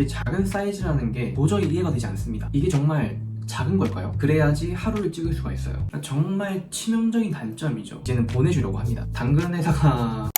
이 작은 사이즈라는 게 도저히 이해가 되지 않습니다. 이게 정말 작은 걸까요? 그래야지 하루를 찍을 수가 있어요. 정말 치명적인 단점이죠. 이제는 보내주려고 합니다. 당근 회사가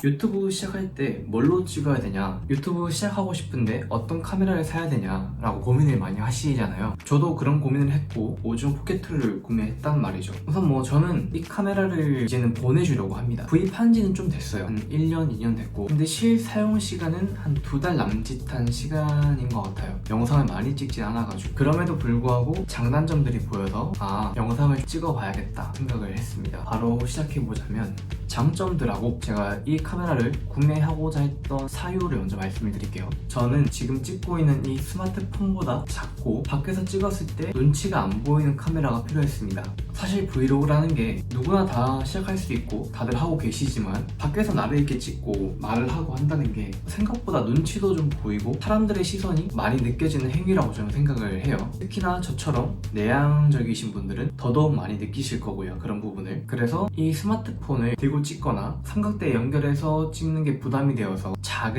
유튜브 시작할 때 뭘로 찍어야 되냐, 유튜브 시작하고 싶은데 어떤 카메라를 사야 되냐 라고 고민을 많이 하시잖아요. 저도 그런 고민을 했고 오즈원 포켓2를 구매했단 말이죠. 우선 저는 이 카메라를 이제는 보내주려고 합니다. 구입한 지는 좀 됐어요. 한 1년, 2년 됐고, 근데 실사용 시간은 한 2달 남짓한 시간인 것 같아요. 영상을 많이 찍진 않아가지고. 그럼에도 불구하고 장단점들이 보여서 영상을 찍어봐야겠다 생각을 했습니다. 바로 시작해보자면, 장점들하고 제가 이 카메라를 구매하고자 했던 사유를 먼저 말씀을 드릴게요. 저는 지금 찍고 있는 이 스마트폰보다 작고 밖에서 찍었을 때 눈치가 안 보이는 카메라가 필요했습니다. 사실 브이로그라는 게 누구나 다 시작할 수 있고 다들 하고 계시지만, 밖에서 나를 이렇게 찍고 말을 하고 한다는 게 생각보다 눈치도 좀 보이고 사람들의 시선이 많이 느껴지는 행위라고 저는 생각을 해요. 특히나 저처럼 내향적이신 분들은 더더욱 많이 느끼실 거고요, 그런 부분을. 그래서 이 스마트폰을 들고 찍거나 삼각대에 연결해서 찍는 게 부담이 되어서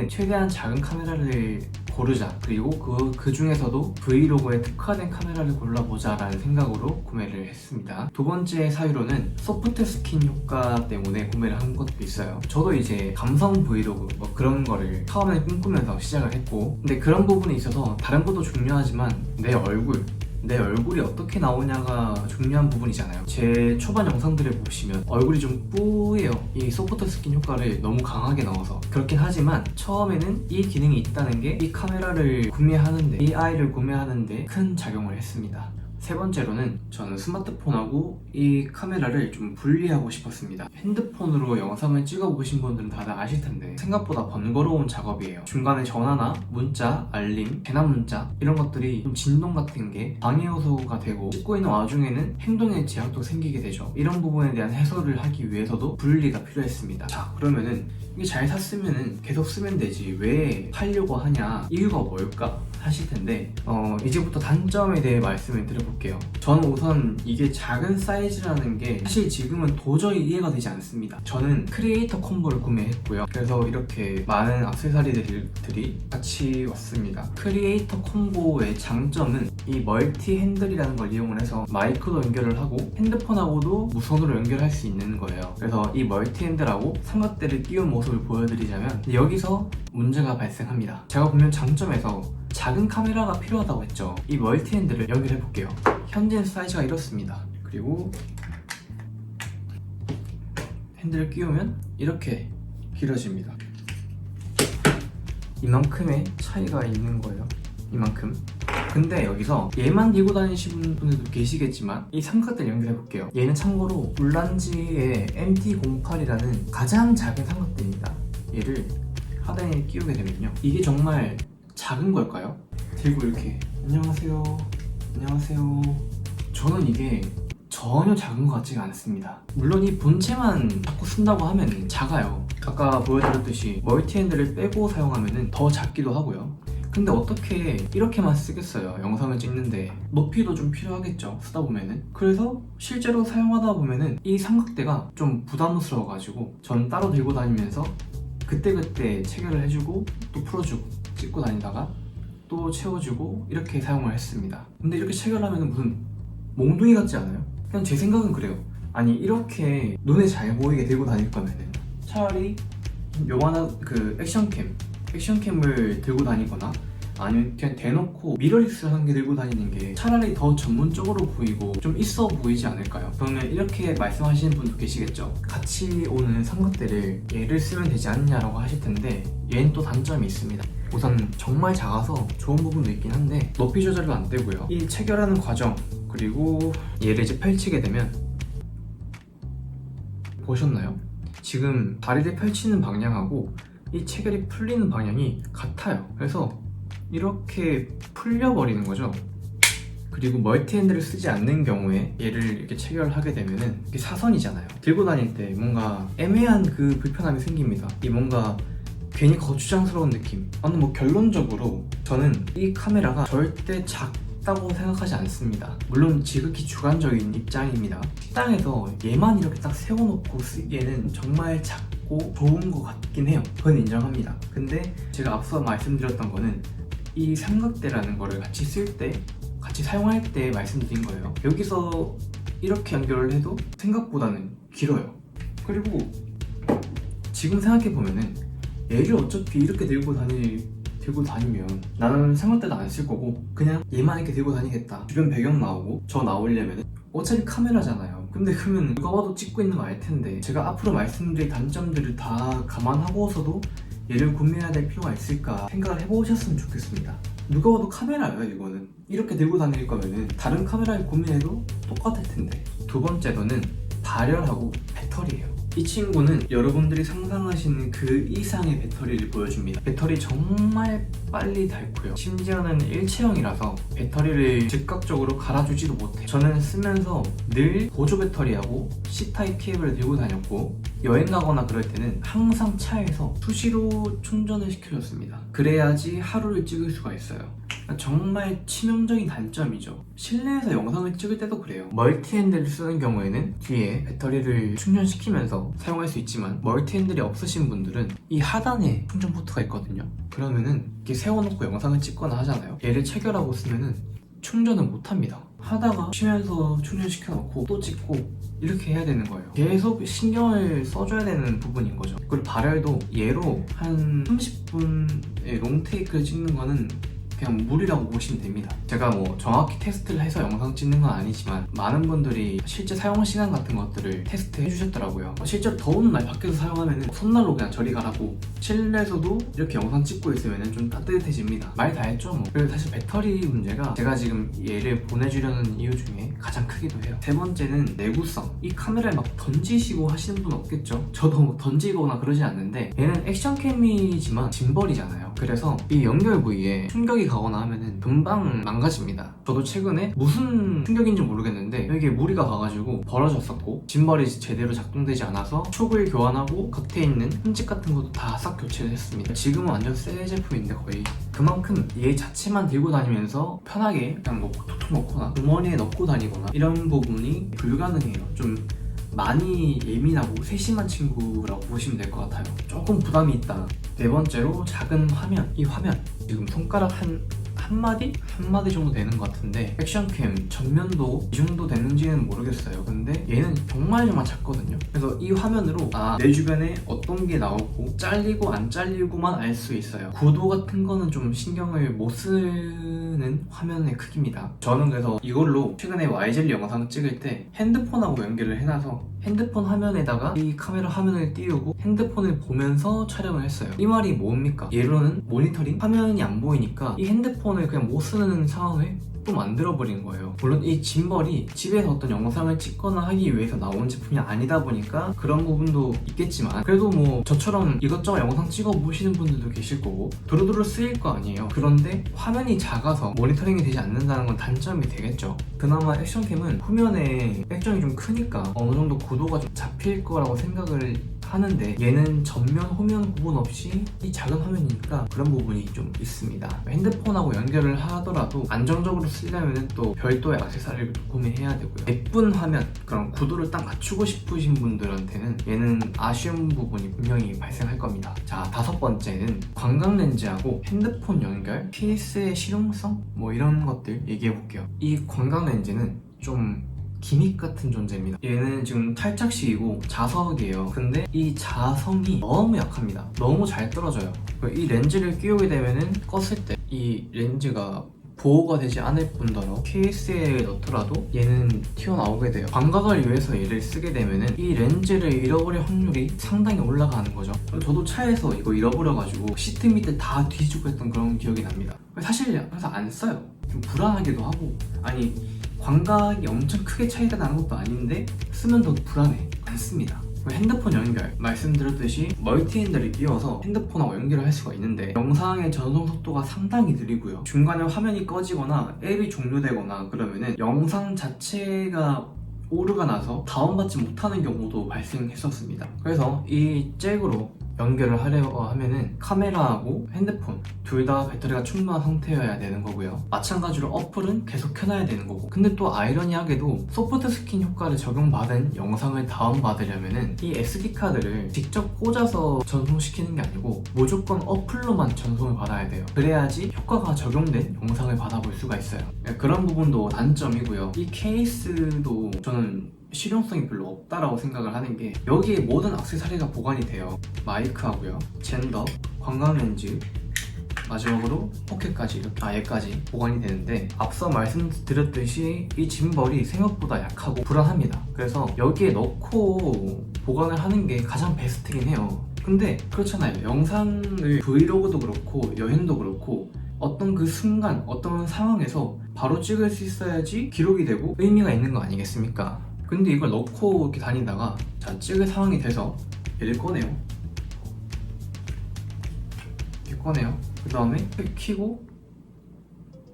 최대한 작은 카메라를 고르자, 그리고 그 중에서도 브이로그에 특화된 카메라를 골라보자 라는 생각으로 구매를 했습니다. 두 번째 사유로는 소프트 스킨 효과 때문에 구매를 한 것도 있어요. 저도 이제 감성 브이로그 그런 거를 처음에 꿈꾸면서 시작을 했고, 근데 그런 부분에 있어서 다른 것도 중요하지만 내 얼굴이 어떻게 나오냐가 중요한 부분이잖아요. 제 초반 영상들을 보시면 얼굴이 좀 뿌예요. 이 소프트 스킨 효과를 너무 강하게 넣어서. 그렇긴 하지만 처음에는 이 기능이 있다는 게 이 카메라를 구매하는데, 이 아이를 구매하는데 큰 작용을 했습니다. 세 번째로는 저는 스마트폰하고 이 카메라를 좀 분리하고 싶었습니다. 핸드폰으로 영상을 찍어보신 분들은 다들 아실 텐데 생각보다 번거로운 작업이에요. 중간에 전화나 문자, 알림, 재난 문자 이런 것들이 좀 진동 같은 게 방해 요소가 되고, 찍고 있는 와중에는 행동에 제약도 생기게 되죠. 이런 부분에 대한 해소를 하기 위해서도 분리가 필요했습니다. 자, 그러면은 이게 잘 샀으면은 계속 쓰면 되지 왜 팔려고 하냐, 이유가 뭘까 하실 텐데, 이제부터 단점에 대해 말씀을 드려볼게요. 저는 우선 이게 작은 사이즈라는 게 사실 지금은 도저히 이해가 되지 않습니다. 저는 크리에이터 콤보를 구매했고요. 그래서 이렇게 많은 액세서리들이 같이 왔습니다. 크리에이터 콤보의 장점은 이 멀티 핸들이라는 걸 이용을 해서 마이크도 연결을 하고 핸드폰하고도 무선으로 연결할 수 있는 거예요. 그래서 이 멀티 핸들하고 삼각대를 끼운 모습을 보여드리자면, 여기서 문제가 발생합니다. 제가 보면 장점에서 작은 카메라가 필요하다고 했죠. 이 멀티 핸들을 연결해 볼게요. 현재 사이즈가 이렇습니다. 그리고 핸들을 끼우면 이렇게 길어집니다. 이만큼의 차이가 있는 거예요. 이만큼. 근데 여기서 얘만 들고 다니시는 분들도 계시겠지만 이 삼각대를 연결해 볼게요. 얘는 참고로 울란지의 MT08이라는 가장 작은 삼각대입니다. 얘를 하단에 끼우게 되면요, 이게 정말 작은 걸까요? 들고 이렇게 안녕하세요 저는 이게 전혀 작은 것 같지가 않습니다. 물론 이 본체만 자꾸 쓴다고 하면 작아요. 아까 보여드렸듯이 멀티 핸들을 빼고 사용하면 더 작기도 하고요. 근데 어떻게 이렇게만 쓰겠어요? 영상을 찍는데 높이도 좀 필요하겠죠, 쓰다 보면은. 그래서 실제로 사용하다 보면은 이 삼각대가 좀 부담스러워 가지고 전 따로 들고 다니면서 그때그때 체결을 해주고 또 풀어주고 찍고 다니다가 또 채워주고 이렇게 사용을 했습니다. 근데 이렇게 체결하면 무슨 몽둥이 같지 않아요? 그냥 제 생각은 그래요. 아니, 이렇게 눈에 잘 보이게 들고 다닐 거면은 차라리 요만한 액션캠을 들고 다니거나, 아니면 그냥 대놓고 미러리스 한 개 들고 다니는 게 차라리 더 전문적으로 보이고 좀 있어 보이지 않을까요? 그러면 이렇게 말씀하시는 분도 계시겠죠. 같이 오는 삼각대를 얘를 쓰면 되지 않냐라고 하실 텐데, 얘는 또 단점이 있습니다. 우선 정말 작아서 좋은 부분도 있긴 한데 높이 조절도 안 되고요. 이 체결하는 과정, 그리고 얘를 이제 펼치게 되면 보셨나요? 지금 다리를 펼치는 방향하고 이 체결이 풀리는 방향이 같아요. 그래서 이렇게 풀려버리는 거죠. 그리고 멀티 핸들을 쓰지 않는 경우에 얘를 이렇게 체결하게 되면은 이게 사선이잖아요. 들고 다닐 때 뭔가 애매한 그 불편함이 생깁니다. 이 뭔가 괜히 거추장스러운 느낌. 결론적으로 저는 이 카메라가 절대 작다고 생각하지 않습니다. 물론 지극히 주관적인 입장입니다. 식당에서 얘만 이렇게 딱 세워놓고 쓰기에는 정말 작고 쉽고 좋은 것 같긴 해요. 그건 인정합니다. 근데 제가 앞서 말씀드렸던 거는 이 삼각대라는 거를 같이 쓸 때, 같이 사용할 때 말씀드린 거예요. 여기서 이렇게 연결을 해도 생각보다는 길어요. 그리고 지금 생각해보면은 얘를 어차피 이렇게 들고 다니면 나는 삼각대도 안 쓸 거고 그냥 얘만 이렇게 들고 다니겠다. 주변 배경 나오고 저 나오려면 어차피 카메라잖아요. 근데 그러면 누가 봐도 찍고 있는 거 알 텐데, 제가 앞으로 말씀드릴 단점들을 다 감안하고서도 얘를 구매해야 될 필요가 있을까 생각을 해보셨으면 좋겠습니다. 누가 봐도 카메라예요. 이거는 이렇게 들고 다닐 거면은 다른 카메라를 구매해도 똑같을 텐데. 두 번째로는 발열하고 배터리예요. 이 친구는 여러분들이 상상하시는 그 이상의 배터리를 보여줍니다. 배터리 정말 빨리 닳고요. 심지어는 일체형이라서 배터리를 즉각적으로 갈아주지도 못해. 저는 쓰면서 늘 보조 배터리하고 C타입 케이블을 들고 다녔고, 여행 가거나 그럴 때는 항상 차에서 수시로 충전을 시켜줬습니다. 그래야지 하루를 찍을 수가 있어요. 정말 치명적인 단점이죠. 실내에서 영상을 찍을 때도 그래요. 멀티핸들을 쓰는 경우에는 뒤에 배터리를 충전시키면서 사용할 수 있지만, 멀티핸들이 없으신 분들은 이 하단에 충전 포트가 있거든요. 그러면은 이렇게 세워놓고 영상을 찍거나 하잖아요. 얘를 체결하고 쓰면은 충전을 못합니다. 하다가 쉬면서 충전시켜놓고 또 찍고 이렇게 해야 되는 거예요. 계속 신경을 써줘야 되는 부분인 거죠. 그리고 발열도 얘로 한 30분의 롱테이크를 찍는 거는 그냥 무리라고 보시면 됩니다. 제가 뭐 정확히 테스트를 해서 영상 찍는 건 아니지만 많은 분들이 실제 사용 시간 같은 것들을 테스트 해주셨더라고요. 실제로 더운 날 밖에서 사용하면 손난로 그냥 저리 가라고, 실내에서도 이렇게 영상 찍고 있으면 좀 따뜻해집니다. 말 다 했죠 뭐. 그리고 사실 배터리 문제가 제가 지금 얘를 보내주려는 이유 중에 가장 크기도 해요. 세 번째는 내구성. 이 카메라를 막 던지시고 하시는 분 없겠죠? 저도 뭐 던지거나 그러진 않는데, 얘는 액션캠이지만 짐벌이잖아요. 그래서 이 연결 부위에 충격이 가거나 하면은 금방 망가집니다. 저도 최근에 무슨 충격인지 모르겠는데 여기에 무리가 가가지고 벌어졌었고, 짐벌이 제대로 작동되지 않아서 촉을 교환하고 겉에 있는 흔적 같은 것도 다 싹 교체를 했습니다. 지금은 완전 새 제품인데 거의. 그만큼 얘 자체만 들고 다니면서 편하게 그냥 뭐 톡톡 넣거나 주머니에 넣고 다니거나 이런 부분이 불가능해요. 좀 많이 예민하고 세심한 친구라고 보시면 될 것 같아요. 조금 부담이 있다. 네 번째로 작은 화면. 이 화면 지금 손가락 한 마디 정도 되는 것 같은데, 액션캠 전면도 이 정도 되는지는 모르겠어요. 근데 얘는 정말 작거든요. 그래서 이 화면으로 내 주변에 어떤 게 나오고 잘리고 안 잘리고만 알 수 있어요. 구도 같은 거는 좀 신경을 못 쓰는 화면의 크기입니다. 저는 그래서 이걸로 최근에 YZL 영상 찍을 때 핸드폰하고 연결을 해놔서 핸드폰 화면에다가 이 카메라 화면을 띄우고 핸드폰을 보면서 촬영을 했어요. 이 말이 뭡니까? 예로는 모니터링? 화면이 안 보이니까 이 핸드폰을 그냥 못 쓰는 상황을 또 만들어버린 거예요. 물론 이 짐벌이 집에서 어떤 영상을 찍거나 하기 위해서 나온 제품이 아니다 보니까 그런 부분도 있겠지만, 그래도 뭐 저처럼 이것저것 영상 찍어 보시는 분들도 계실 거고 두루두루 쓰일 거 아니에요. 그런데 화면이 작아서 모니터링이 되지 않는다는 건 단점이 되겠죠. 그나마 액션캠은 후면에 액정이 좀 크니까 어느 정도 구도가 좀 잡힐 거라고 생각을 하는데, 얘는 전면, 후면 구분 없이 이 작은 화면이니까 그런 부분이 좀 있습니다. 핸드폰하고 연결을 하더라도 안정적으로 쓰려면 또 별도의 액세서리를 구매해야 되고요. 예쁜 화면, 그런 구도를 딱 맞추고 싶으신 분들한테는 얘는 아쉬운 부분이 분명히 발생할 겁니다. 자, 다섯 번째는 광각 렌즈하고 핸드폰 연결, 케이스의 실용성? 뭐 이런 것들 얘기해 볼게요. 이 광각 렌즈는 좀 기믹 같은 존재입니다. 얘는 지금 탈착식이고 자석이에요. 근데 이 자성이 너무 약합니다. 너무 잘 떨어져요. 이 렌즈를 끼우게 되면은 껐을 때 이 렌즈가 보호가 되지 않을 뿐더러 케이스에 넣더라도 얘는 튀어나오게 돼요. 광각을 위해서 얘를 쓰게 되면은 이 렌즈를 잃어버릴 확률이 상당히 올라가는 거죠. 저도 차에서 이거 잃어버려가지고 시트 밑에 다 뒤지고 했던 그런 기억이 납니다. 사실 그래서 안 써요. 좀 불안하기도 하고, 아니 광각이 엄청 크게 차이가 나는 것도 아닌데 쓰면 더 불안해. 안 씁니다. 핸드폰 연결, 말씀드렸듯이 멀티핸들을 끼워서 핸드폰하고 연결을 할 수가 있는데 영상의 전송 속도가 상당히 느리고요. 중간에 화면이 꺼지거나 앱이 종료되거나 그러면은 영상 자체가 오류가 나서 다운받지 못하는 경우도 발생했었습니다. 그래서 이 잭으로 연결을 하려고 하면은 카메라하고 핸드폰 둘 다 배터리가 충분한 상태여야 되는 거고요. 마찬가지로 어플은 계속 켜놔야 되는 거고. 근데 또 아이러니하게도 소프트 스킨 효과를 적용받은 영상을 다운받으려면은 이 SD카드를 직접 꽂아서 전송시키는 게 아니고 무조건 어플로만 전송을 받아야 돼요. 그래야지 효과가 적용된 영상을 받아볼 수가 있어요. 그런 부분도 단점이고요. 이 케이스도 저는 실용성이 별로 없다라고 생각을 하는 게 여기에 모든 액세서리가 보관이 돼요. 마이크하고요, 젠더, 관광렌즈, 마지막으로 포켓까지 이렇게 얘까지 보관이 되는데 앞서 말씀드렸듯이 이 짐벌이 생각보다 약하고 불안합니다. 그래서 여기에 넣고 보관을 하는 게 가장 베스트긴 해요. 근데 그렇잖아요. 영상을 브이로그도 그렇고 여행도 그렇고 어떤 그 순간 어떤 상황에서 바로 찍을 수 있어야지 기록이 되고 의미가 있는 거 아니겠습니까? 근데 이걸 넣고 이렇게 다니다가 자 찍을 상황이 돼서 얘를 꺼내요. 이렇게 꺼내요. 그 다음에 켜고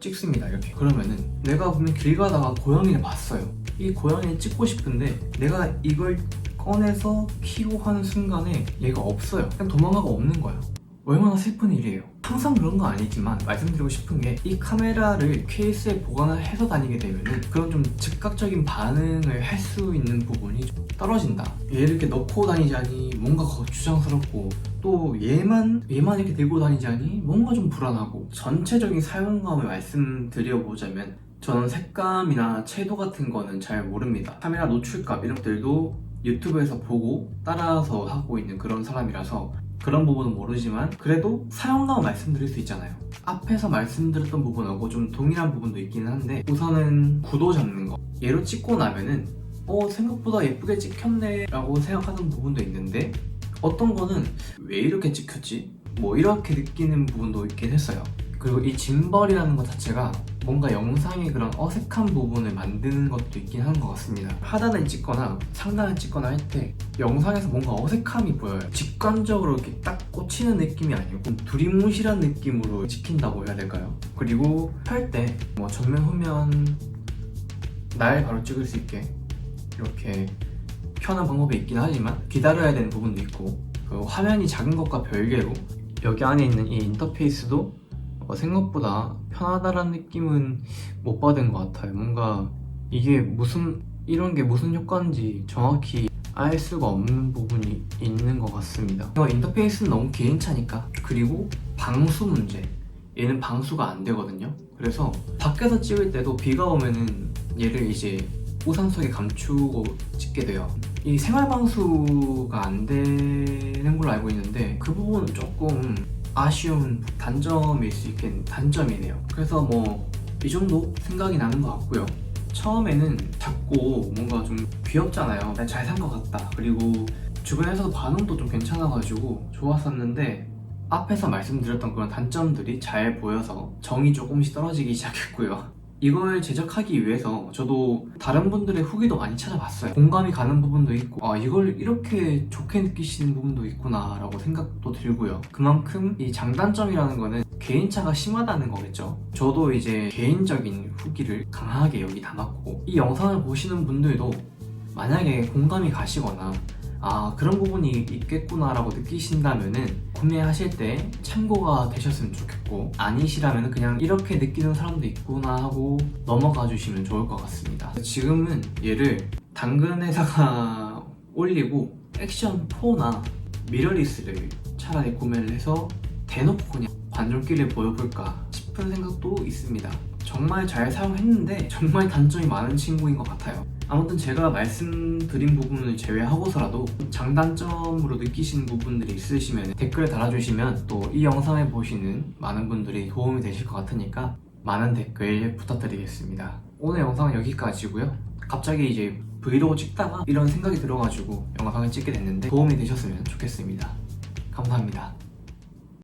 찍습니다. 이렇게. 그러면은 내가 보면 길 가다가 고양이를 봤어요. 이 고양이를 찍고 싶은데 내가 이걸 꺼내서 켜고 하는 순간에 얘가 없어요. 그냥 도망가고 없는 거예요. 얼마나 슬픈 일이에요. 항상 그런 건 아니지만 말씀드리고 싶은 게 이 카메라를 케이스에 보관을 해서 다니게 되면은 그런 좀 즉각적인 반응을 할 수 있는 부분이 좀 떨어진다. 얘를 이렇게 넣고 다니자니 뭔가 거추장스럽고 또 얘만 이렇게 들고 다니자니 뭔가 좀 불안하고 전체적인 사용감을 말씀드려보자면 저는 색감이나 채도 같은 거는 잘 모릅니다. 카메라 노출값 이런 것들도 유튜브에서 보고 따라서 하고 있는 그런 사람이라서 그런 부분은 모르지만 그래도 사용감을 말씀드릴 수 있잖아요. 앞에서 말씀드렸던 부분하고 좀 동일한 부분도 있기는 한데 우선은 구도 잡는 거. 얘로 찍고 나면은 생각보다 예쁘게 찍혔네 라고 생각하는 부분도 있는데 어떤 거는 왜 이렇게 찍혔지? 뭐 이렇게 느끼는 부분도 있긴 했어요. 그리고 이 짐벌이라는 것 자체가 뭔가 영상의 그런 어색한 부분을 만드는 것도 있긴 한 것 같습니다. 하단을 찍거나 상단을 찍거나 할 때 영상에서 뭔가 어색함이 보여요. 직관적으로 이렇게 딱 꽂히는 느낌이 아니고 두리뭉실한 느낌으로 찍힌다고 해야 될까요? 그리고 할 때 뭐 전면 후면 날 바로 찍을 수 있게 이렇게 켜는 방법이 있긴 하지만 기다려야 되는 부분도 있고 그 화면이 작은 것과 별개로 여기 안에 있는 이 인터페이스도 생각보다 편하다라는 느낌은 못 받은 것 같아요. 뭔가 이게 이런 게 무슨 효과인지 정확히 알 수가 없는 부분이 있는 것 같습니다. 인터페이스는 너무 개인차니까. 그리고 방수 문제. 얘는 방수가 안 되거든요. 그래서 밖에서 찍을 때도 비가 오면은 얘를 이제 우산 속에 감추고 찍게 돼요. 이 생활 방수가 안 되는 걸로 알고 있는데 그 부분은 조금 아쉬운 단점일 수 있겠는 단점이네요. 그래서 뭐 이 정도 생각이 나는 것 같고요. 처음에는 작고 뭔가 좀 귀엽잖아요. 잘 산 것 같다. 그리고 주변에서도 반응도 좀 괜찮아가지고 좋았었는데 앞에서 말씀드렸던 그런 단점들이 잘 보여서 정이 조금씩 떨어지기 시작했고요. 이걸 제작하기 위해서 저도 다른 분들의 후기도 많이 찾아봤어요. 공감이 가는 부분도 있고 이걸 이렇게 좋게 느끼시는 부분도 있구나 라고 생각도 들고요. 그만큼 이 장단점이라는 거는 개인차가 심하다는 거겠죠. 저도 이제 개인적인 후기를 강하게 여기 담았고 이 영상을 보시는 분들도 만약에 공감이 가시거나 그런 부분이 있겠구나 라고 느끼신다면은 구매하실 때 참고가 되셨으면 좋겠고 아니시라면 그냥 이렇게 느끼는 사람도 있구나 하고 넘어가 주시면 좋을 것 같습니다. 지금은 얘를 당근 회사가 올리고 액션 4나 미러리스를 차라리 구매를 해서 대놓고 그냥 관종기를 보여볼까 싶은 생각도 있습니다. 정말 잘 사용했는데 정말 단점이 많은 친구인 것 같아요. 아무튼 제가 말씀드린 부분을 제외하고서라도 장단점으로 느끼시는 부분들이 있으시면 댓글에 달아주시면 또 이 영상을 보시는 많은 분들이 도움이 되실 것 같으니까 많은 댓글 부탁드리겠습니다. 오늘 영상은 여기까지고요. 갑자기 이제 브이로그 찍다가 이런 생각이 들어가지고 영상을 찍게 됐는데 도움이 되셨으면 좋겠습니다. 감사합니다.